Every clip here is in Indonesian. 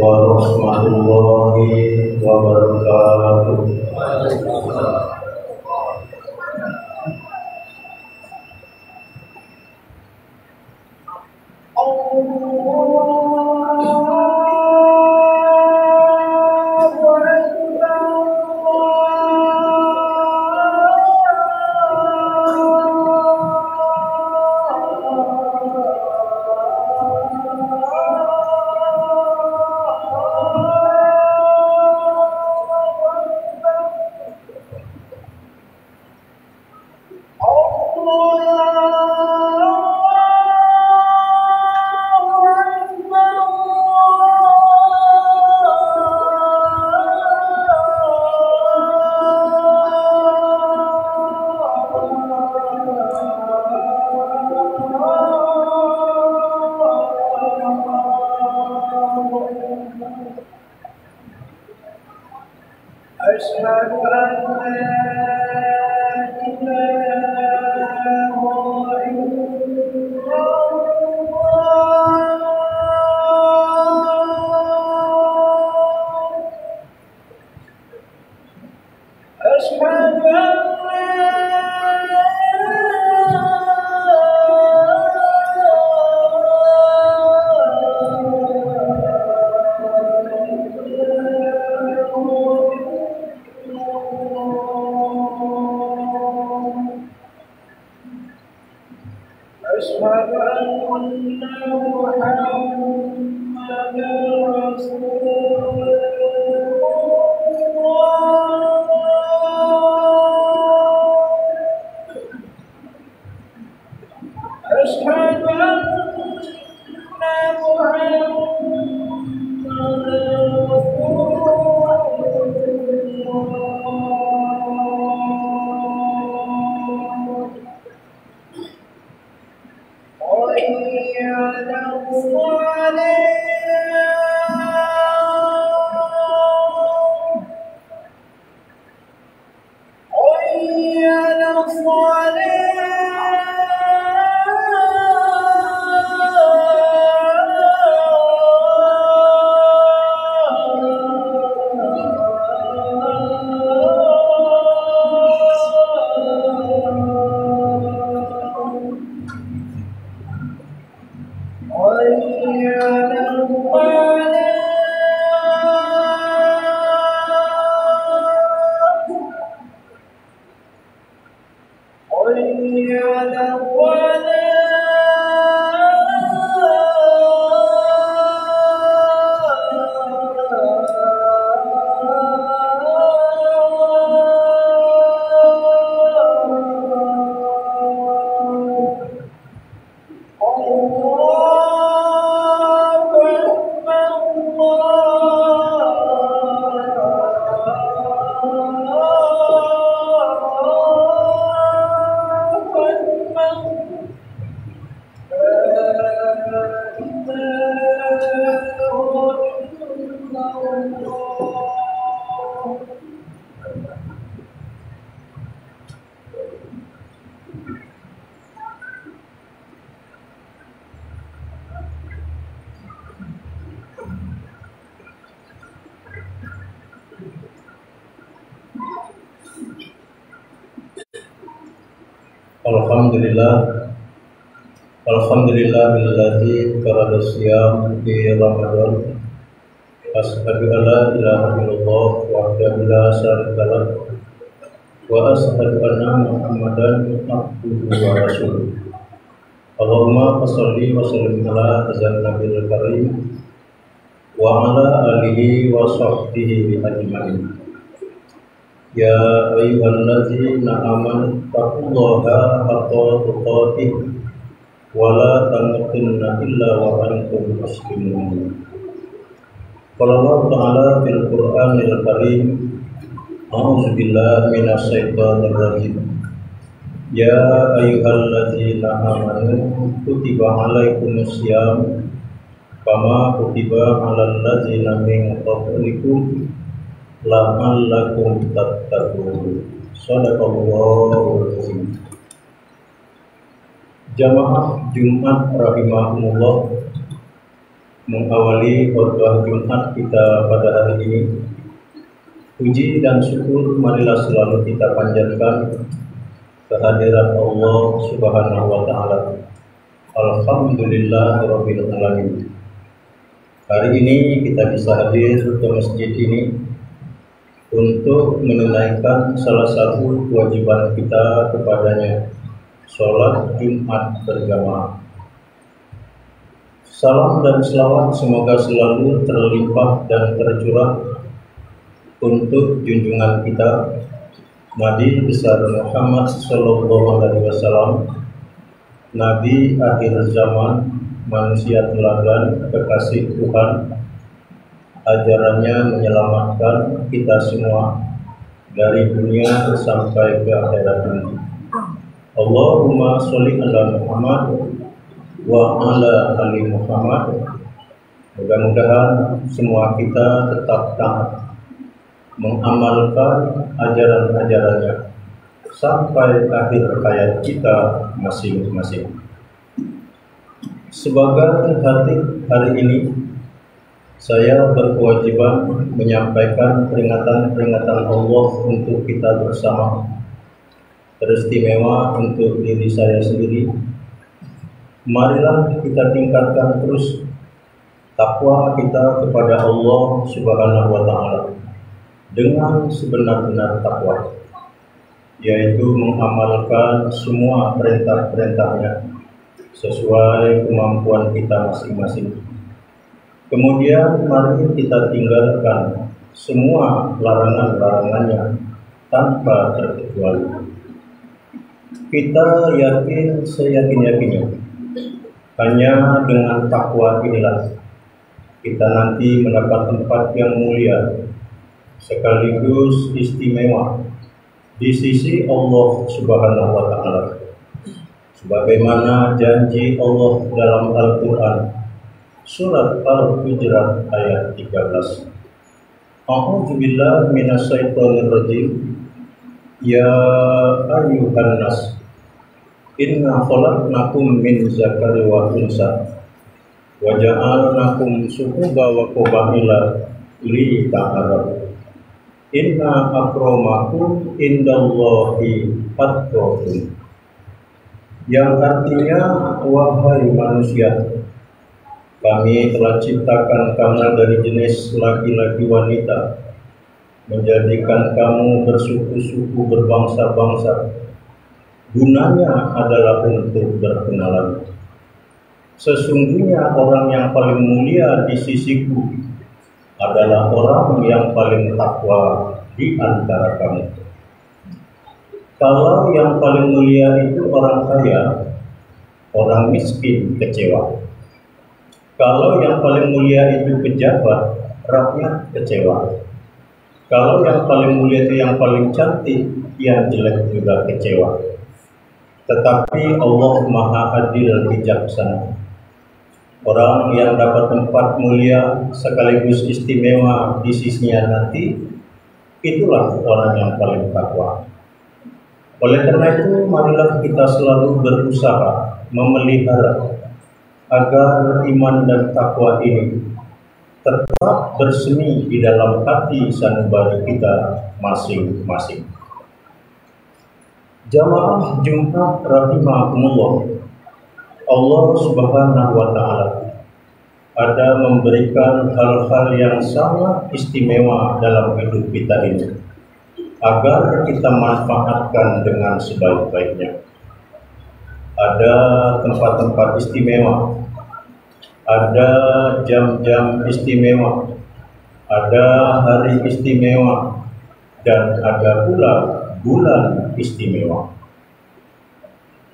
warahmatullahi wabarakatuh. Alhamdulillahilladzi farada siyam fi Ramadan. Asyhadu an la ilaha illallah wahdahu la syarika lah wa asyhadu anna Muhammadan abduhu wa rasuluh. Allahumma shalli wa sallim ala azan nabiyil karim wa ala alihi wa sahbihi ajma'in. Ya ayyuhalladzina amanu taqullaha haqqa tuqatih wala tamutunna illa wa antum muslimun. Qala Allah Ta'ala fil Qur'anil Karim, a'udzu billahi minasy syaithanir rajim. Ya ayyuhalladzina amanu kutiba alaikumus syiyam kama kutiba alal ladzina min qablikum la'allakum tattaqun. Shadaqallahul azim. Jamaah Jumat rahimahumullah, mengawali khutbah Jumat kita pada hari ini. Puji dan syukur marilah selalu kita panjatkan kehadirat Allah Subhanahu wa taala. Alhamdulillahirabbil alamin. Hari ini kita bisa hadir ke masjid ini untuk menunaikan salah satu kewajiban kita kepadanya, sholat Jumat berjamaah. Salam dan selawat semoga selalu terlimpah dan tercurah untuk junjungan kita Nabi besar Muhammad Sallallahu Alaihi Wasallam, Nabi akhir zaman, manusia teladan, kekasih Tuhan. Ajarannya menyelamatkan kita semua dari dunia sampai ke akhirat nanti. Allahumma sholli ala Muhammad wa ala ali Muhammad. Mudah-mudahan semua kita tetap taat mengamalkan ajaran-ajarannya sampai akhir hayat kita masing-masing. Sebagai hari ini saya berkewajiban menyampaikan peringatan Allah untuk kita bersama, teristimewa untuk diri saya sendiri. Marilah kita tingkatkan terus takwa kita kepada Allah Subhanahu wa taala dengan sebenar-benar takwa, yaitu mengamalkan semua perintah-perintahnya sesuai kemampuan kita masing-masing. Kemudian mari kita tinggalkan semua larangan-larangannya tanpa terkecuali. Kita yakin seyakin-yakinnya hanya dengan takwa inilah kita nanti mendapat tempat yang mulia sekaligus istimewa di sisi Allah Subhanahu wa taala. Sebagaimana janji Allah dalam Al-Qur'an surat Al-Hujurat ayat 13. A'udzu billahi minasyaitonir rajim. Ya ayyuhan nas, inna khalaqnakum min zakari wa unsa wa ja'alnakum syu'uban wa qabaila lita'arafu. Inna akramakum indallahi atqakum. Yang artinya, wahai manusia, kami telah ciptakan kamu dari jenis laki-laki wanita, menjadikan kamu bersuku-suku, berbangsa-bangsa. Gunanya adalah untuk berkenalan. Sesungguhnya orang yang paling mulia di sisiku adalah orang yang paling takwa di antara kamu. Kalau yang paling mulia itu orang kaya, orang miskin kecewa. Kalau yang paling mulia itu pejabat, rakyat kecewa. Kalau yang paling mulia itu yang paling cantik, yang jelek juga kecewa. Tetapi Allah Maha Adil Bijaksana. Orang yang dapat tempat mulia sekaligus istimewa di sisinya nanti, itulah orang yang paling takwa. Oleh karena itu, marilah kita selalu berusaha memelihara agar iman dan takwa ini tetap bersemi di dalam hati sanubari kita masing-masing. Jamaah Jumat rahimakumullah, Allah Subhanahu wa taala ada memberikan hal-hal yang sangat istimewa dalam hidup kita ini agar kita manfaatkan dengan sebaik-baiknya. Ada tempat-tempat istimewa, ada jam-jam istimewa, ada hari istimewa, dan ada pula bulan istimewa.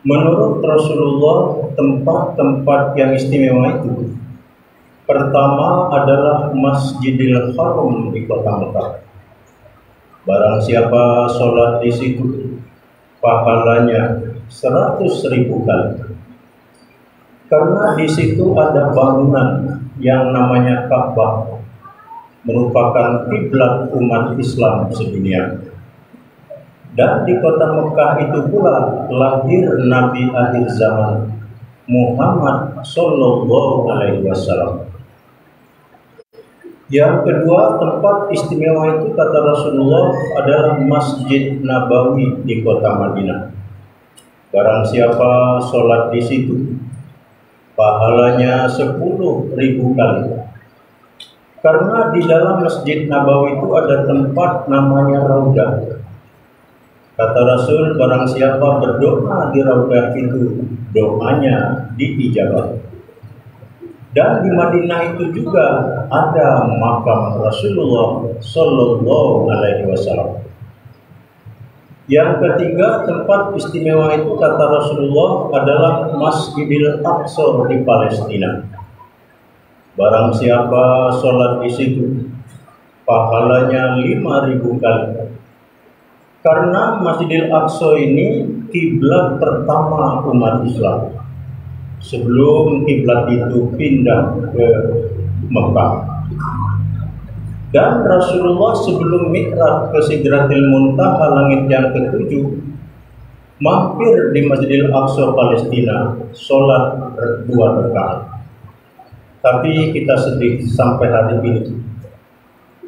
Menurut Rasulullah, tempat-tempat yang istimewa itu pertama adalah Masjidil Haram di kota Mekah. Barang siapa sholat di situ, pahalanya 100.000 kali. Karena di situ ada bangunan yang namanya Ka'bah, merupakan kiblat umat Islam sedunia. Dan di kota Mekah itu pula lahir Nabi akhir zaman Muhammad Sallallahu Alaihi Wasallam. Yang kedua, tempat istimewa itu kata Rasulullah adalah Masjid Nabawi di kota Madinah. Barang siapa sholat di situ, pahalanya 10.000 kali. Karena di dalam Masjid Nabawi itu ada tempat namanya Raudah. Kata Rasul, barang siapa berdoa di Raudah itu, doanya diijabah. Dan di Madinah itu juga ada makam Rasulullah Sallallahu Alaihi Wasallam. Yang ketiga, tempat istimewa itu kata Rasulullah adalah Masjidil Aqsa di Palestina. Barang siapa sholat di situ, pahalanya 5.000 kali. Karena Masjidil Aqsa ini kiblat pertama umat Islam sebelum kiblat itu pindah ke Mekah. Dan Rasulullah sebelum mi'raj ke Sidratil Muntaha langit yang ketujuh, mampir di Masjidil Aqsa Palestina, sholat 2 rakaat. Tapi kita sedih sampai hari ini,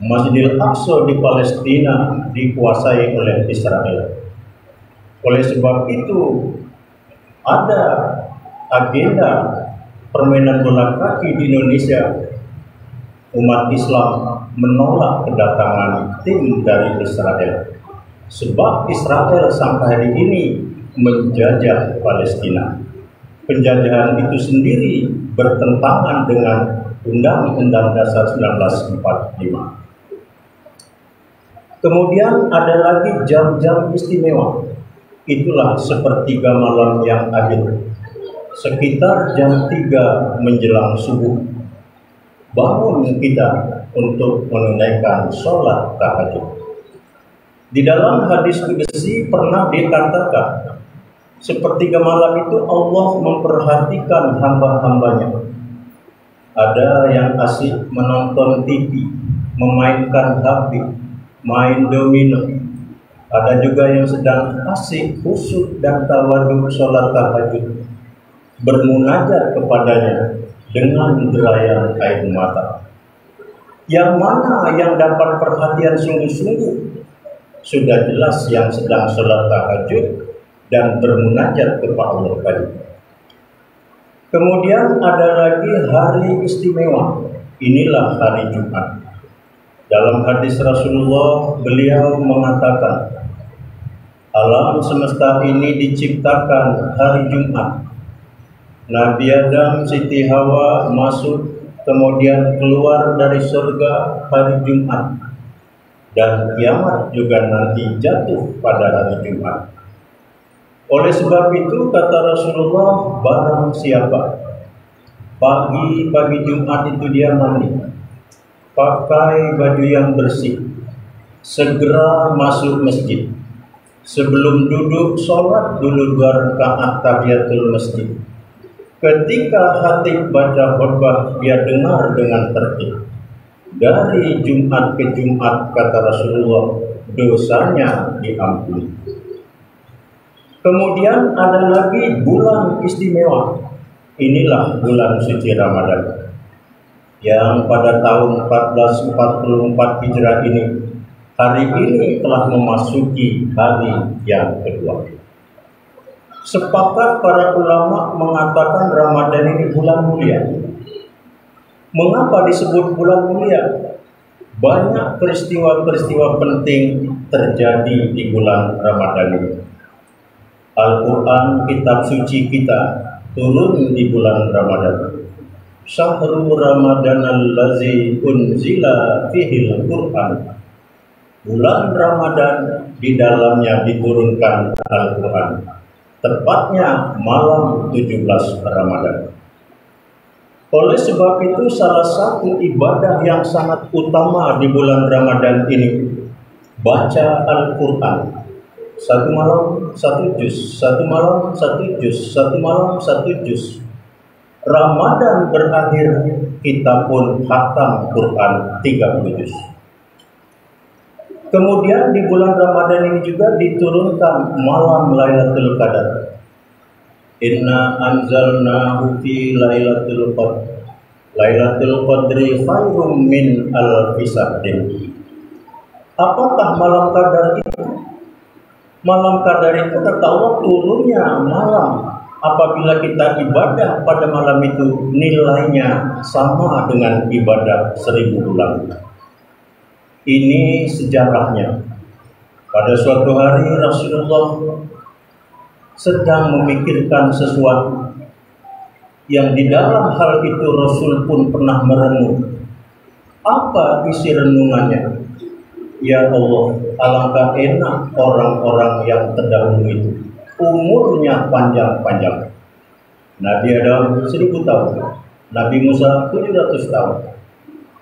Masjidil Aqsa di Palestina dikuasai oleh Israel. Oleh sebab itu, ada agenda permainan bola kaki di Indonesia. Umat Islam menolak kedatangan tim dari Israel, sebab Israel sampai hari ini menjajah Palestina. Penjajahan itu sendiri bertentangan dengan Undang-Undang Dasar 1945. Kemudian ada lagi jam-jam istimewa. Itulah sepertiga malam yang akhir, sekitar jam 3 menjelang subuh, bangun kita untuk menunaikan sholat tahajud. Di dalam hadis qudsi pernah dikatakan, sepertiga malam itu Allah memperhatikan hamba-hambanya. Ada yang asik menonton TV, memainkan HP, main domino. Ada juga yang sedang asik khusyuk dan tawaduk sholat tahajud, bermunajat kepadanya dengan derayan air mata. Yang mana yang dapat perhatian sungguh-sungguh? Sudah jelas yang sedang sholat tahajud dan bermunajat kepada Allah tadi. Kemudian ada lagi hari istimewa. Inilah hari Jumat. Dalam hadis Rasulullah, beliau mengatakan, alam semesta ini diciptakan hari Jumat. Nabi Adam, Siti Hawa masuk kemudian keluar dari surga hari Jumat, dan kiamat juga nanti jatuh pada hari Jumat. Oleh sebab itu kata Rasulullah, barang siapa pagi Jumat itu dia mandi, pakai baju yang bersih, segera masuk masjid, sebelum duduk sholat dulu 2 rakaat tahiyatul masjid. Ketika khatib baca khutbah, dia dengar dengan tertib. Dari Jumat ke Jumat kata Rasulullah, dosanya diampuni. Kemudian ada lagi bulan istimewa. Inilah bulan suci Ramadan, yang pada tahun 1444 Hijrah ini, hari ini telah memasuki hari yang kedua. Sepakat para ulama mengatakan Ramadan ini bulan mulia. Mengapa disebut bulan mulia? Banyak peristiwa-peristiwa penting terjadi di bulan Ramadan ini. Al-Quran, kitab suci kita, turun di bulan Ramadan. Syahrul Ramadan allazi unzila fihil Quran. Bulan Ramadan di dalamnya diturunkan Al-Quran. Tepatnya malam 17 Ramadan. Oleh sebab itu salah satu ibadah yang sangat utama di bulan Ramadan ini, baca Al-Quran. 1 malam 1 juz, 1 malam 1 juz, 1 malam 1 juz. Ramadan berakhir, kita pun khatam Quran 30 juz. Kemudian di bulan Ramadan ini juga diturunkan malam Lailatul Qadar. Inna anzalnahu fi Lailatul Qadar. Lailatul Qadri khairum min alfi syahrin. Apakah malam Qadar itu? Malam Qadar itu kata Allah turunnya malam. Apabila kita ibadah pada malam itu, nilainya sama dengan ibadah 1000 bulan. Ini sejarahnya. Pada suatu hari Rasulullah sedang memikirkan sesuatu yang di dalam hal itu Rasul pun pernah merenung. Apa isi renungannya? Ya Allah, alangkah enak orang-orang yang terdahulu itu, umurnya panjang-panjang. Nabi Adam 1000 tahun, Nabi Musa 700 tahun.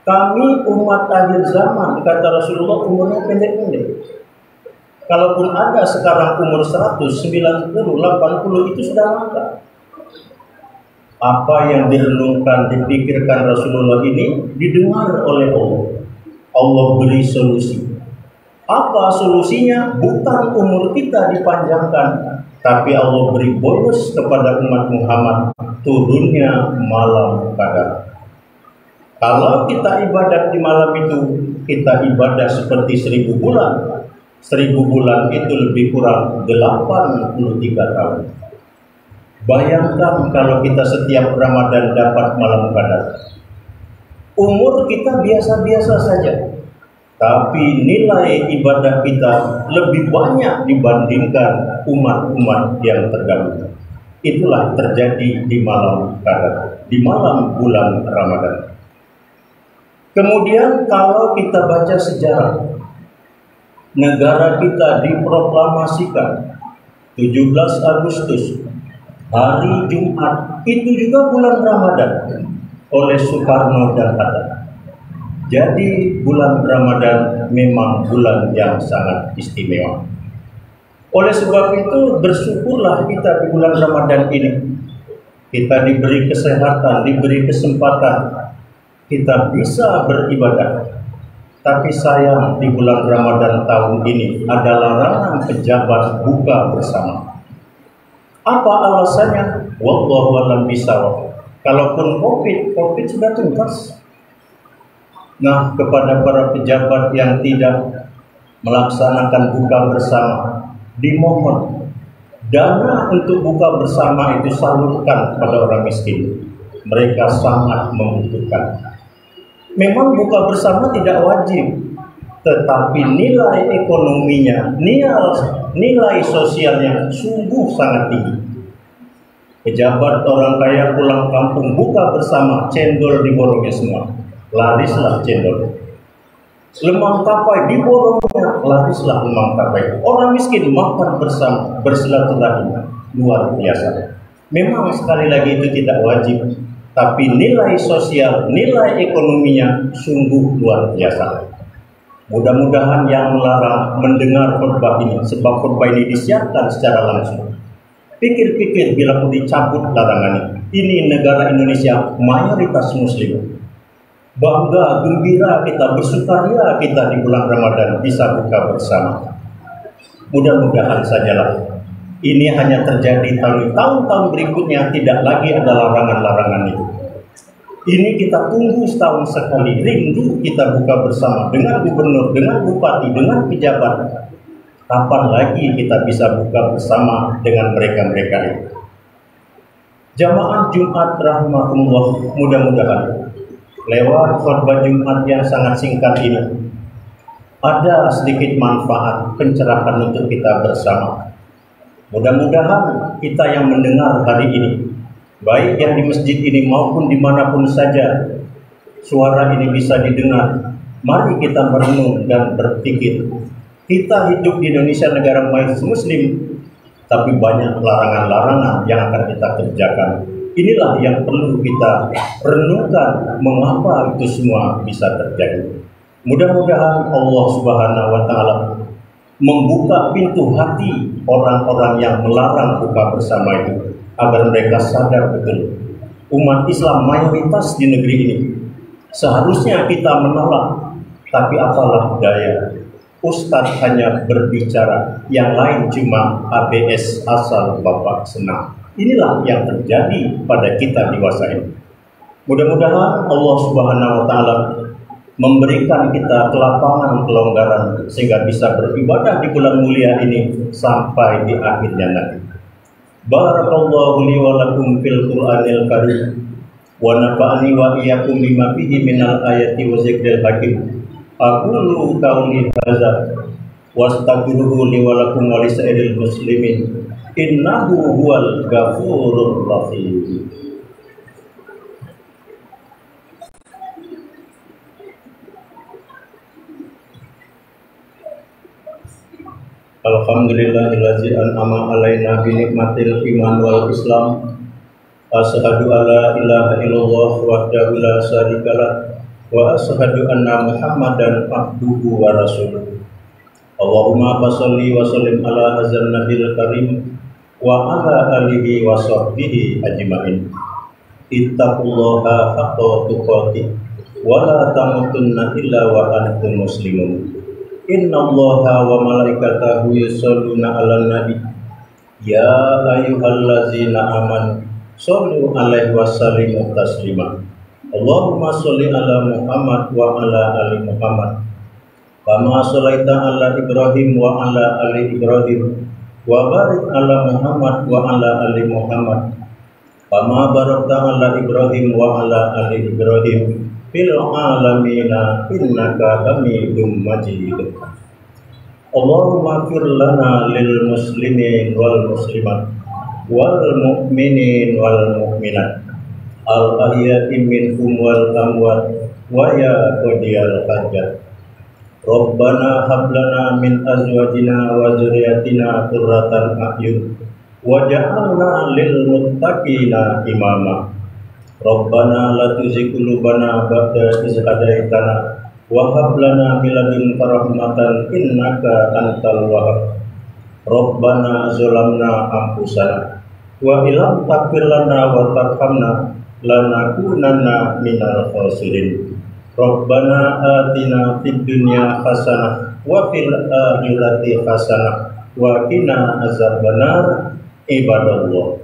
Kami umat akhir zaman, kata Rasulullah, umurnya pendek-pendek. Kalaupun ada sekarang umur 100, 90, 80 itu sudah langka. Apa yang direnungkan, dipikirkan Rasulullah ini didengar oleh Allah. Allah beri solusi. Apa solusinya? Bukan umur kita dipanjangkan, tapi Allah beri bonus kepada umat Muhammad, turunnya malam Qadar. Kalau kita ibadat di malam itu, kita ibadah seperti 1000 bulan. 1000 bulan itu lebih kurang 83 tahun. Bayangkan kalau kita setiap Ramadan dapat malam Qadar. Umur kita biasa-biasa saja, tapi nilai ibadah kita lebih banyak dibandingkan umat-umat yang terdahulu. Itulah terjadi di malam Qadar, di malam bulan Ramadan. Kemudian kalau kita baca sejarah, negara kita diproklamasikan 17 Agustus, hari Jumat, itu juga bulan Ramadan oleh Soekarno dan Hatta. Jadi bulan Ramadan memang bulan yang sangat istimewa. Oleh sebab itu bersyukurlah kita di bulan Ramadan ini. Kita diberi kesehatan, diberi kesempatan, kita bisa beribadah. Tapi sayang di bulan Ramadan tahun ini ada larangan pejabat buka bersama. Apa alasannya? Wallahu a'lam bishawab. Kalaupun COVID sudah tuntas. Nah, kepada para pejabat yang tidak melaksanakan buka bersama, dimohon dana untuk buka bersama itu salurkan pada orang miskin. Mereka sangat membutuhkan. Memang buka bersama tidak wajib, tetapi nilai ekonominya, nilai sosialnya sungguh sangat tinggi. Pejabat orang kaya pulang kampung buka bersama, cendol diborongnya semua, larislah cendol. Lemang tapai diborongnya, larislah lemang tapai. Orang miskin makan bersama, bersilaturahmi, luar biasa. Memang sekali lagi itu tidak wajib, tapi nilai sosial, nilai ekonominya sungguh luar biasa. Mudah-mudahan yang melarang mendengar khutbah ini, sebab khutbah ini disiarkan secara langsung. Pikir-pikir bila mau dicabut larangan ini. Negara Indonesia mayoritas Muslim. Bangga, gembira kita, bersukaria kita di bulan Ramadan bisa buka bersama. Mudah-mudahan sajalah ini hanya terjadi tahun-tahun berikutnya, tidak lagi ada larangan-larangan itu. Ini kita tunggu setahun sekali, rindu kita buka bersama dengan gubernur, dengan bupati, dengan pejabat. Kapan lagi kita bisa buka bersama dengan mereka-mereka itu? Jamaah Jumat rahmatullah, mudah-mudahan lewat khutbah Jumat yang sangat singkat ini ada sedikit manfaat pencerahan untuk kita bersama. Mudah-mudahan kita yang mendengar hari ini, baik yang di masjid ini maupun dimanapun saja suara ini bisa didengar. Mari kita merenung dan berpikir. Kita hidup di Indonesia, negara mayoritas Muslim, tapi banyak larangan-larangan yang akan kita kerjakan. Inilah yang perlu kita renungkan, mengapa itu semua bisa terjadi. Mudah-mudahan Allah Subhanahu wa Ta'ala membuka pintu hati orang-orang yang melarang buka bersama itu, agar mereka sadar betul umat Islam mayoritas di negeri ini. Seharusnya kita menolak, tapi apalah daya. Ustadz hanya berbicara, yang lain cuma ABS asal Bapak senang. Inilah yang terjadi pada kita dewasa ini. Mudah-mudahan Allah Subhanahu wa taala memberikan kita kelapangan, kelonggaran sehingga bisa beribadah di bulan mulia ini sampai di akhirnya nanti. Barakallahu li wa lakum fil Qur'anil Karim wa nafa'ani wa iyyakum bima fihi minal ayati wa zikril hakim. Aqulu qawli hadza wastaghfiruhu li wa lakum wa lisa'iril muslimin innahu huwal ghafurur rahim. Alhamdulillahillazi an'ama alaina bi nikmatil iman wal islam. Asyhadu alla ilaha illallah wahdahu la syarikalah wa asyhadu anna Muhammadan abduhu wa rasuluh. Allahumma shalli wa sallim ala hadzal nabiyil karim wa ala alihi wa sahbihi ajmain. Ittaqullaha haqqa tuqatih wa la tamutunna illa wa antum muslimun. Innallaha wa malaikatahu yusholluna 'alan nabi ya ayyuhallazina amanu shollu 'alaihi wa sallimu taslima. Allahumma sholli ala Muhammad wa ala ali Muhammad kama shallaita ala Ibrahim wa ala ali Ibrahim wa barik ala Muhammad wa ala ali Muhammad kama barakta ala Ibrahim wa ala ali Ibrahim fil alamina innaka hamidum majid. Allahumma fir lana lil muslimin wal muslimat wal mu'minin wal mu'minat al ahya'i minhum wal amwat wa ya qadiyal hajat. Rabbana hab lana min azwajina wa dzurriyyatina qurratan a'yun waj'alna lil muttaqina imama. Rabbana la tuzigh qulubana ba'da idh hadaitana wa hab lana min ladunka rahmatan innaka antal wahhab. Rabbana zalamna anfusana wa illam taghfir lana wa tarhamna lanakunanna minal khasirin. Rabbana atina fid dunya hasanah wa fil akhirati hasanah wa qina azabannar. Ibadallah,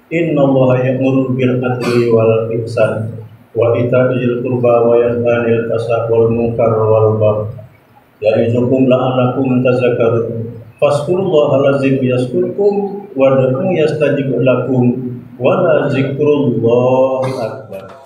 innallaha ya'muru bil adli wal ihsan wa itaa'il qurba wa yanha 'anil fahsya'i wal munkar wal baghi ya'izukum la'allakum tadhakkarun. Fazkurullaha lazim yazkurkum wad'uhu yastajib lakum wa la zikrullahi akbar.